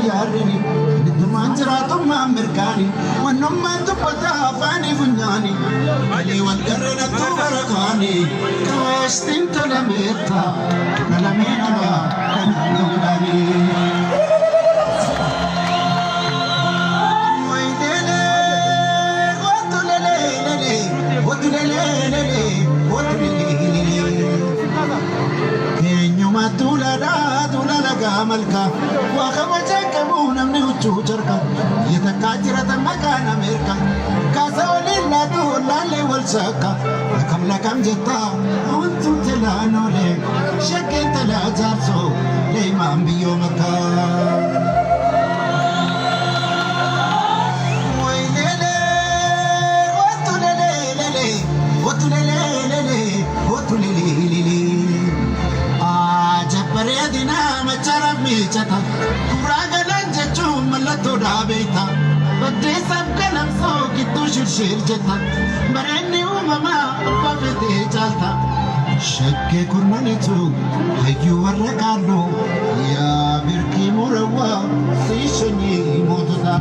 يارني دمان جراتم أمريكاني ونما تبتا فاني بنياني علي والقرنة تبركاني كواشتين تلميتا نلمينا نلمينا ملكا وخمجك مونا من وجوجركا يتكاجرة مكان أمريكا كاسولي لا دولا لي والسكا لكم جتا وانتم تلانو لي شكيت لا جارسو لي ما بيو مكا ويلي وتلي بريدنا مچرب میچتا راغلن جچو ملتو ډابېتا بدې سب کلم سو کی تو شیر جتا برني ومما په دې چالتا شکه کورمنه تو هيو ورکانو یا برکی موروا سيشني موتدا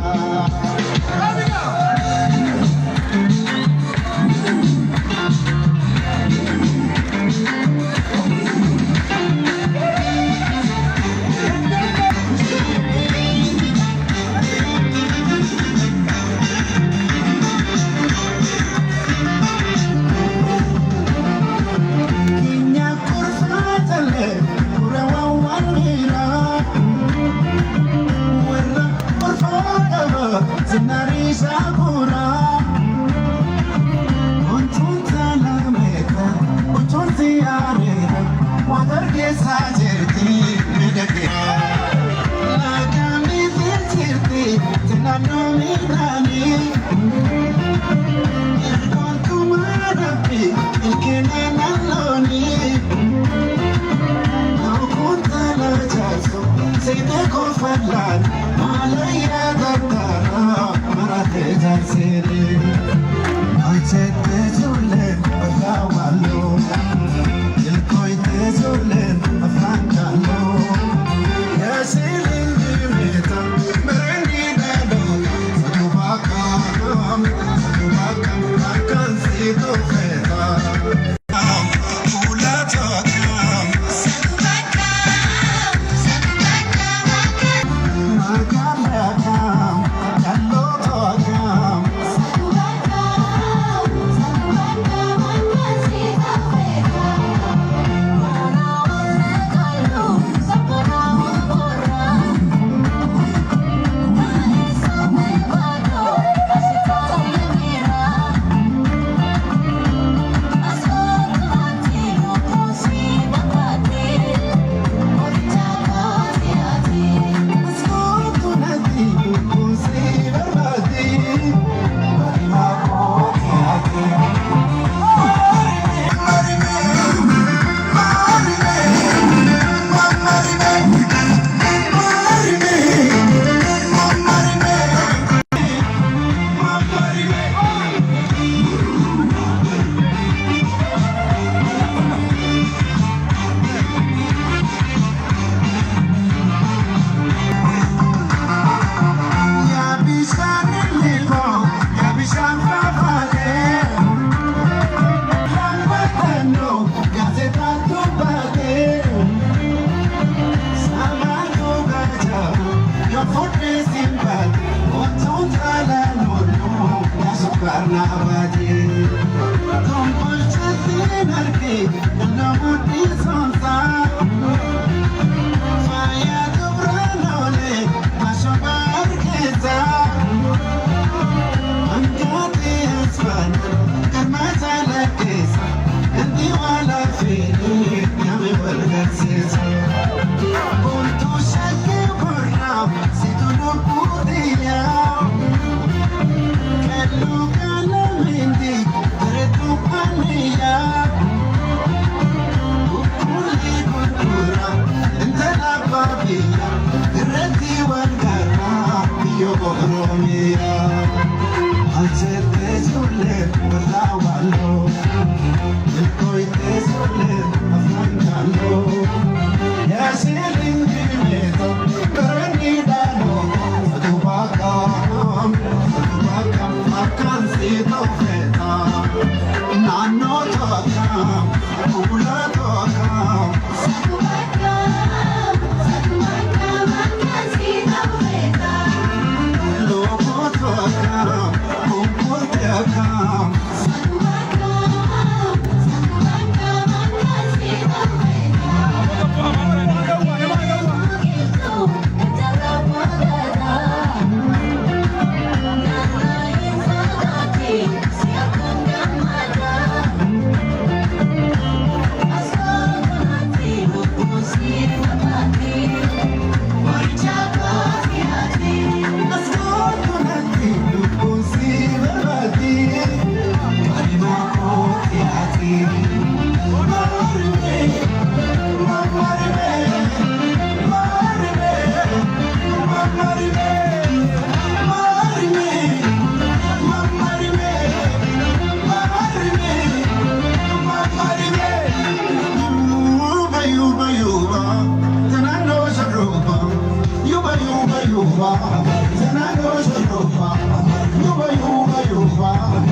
qaba.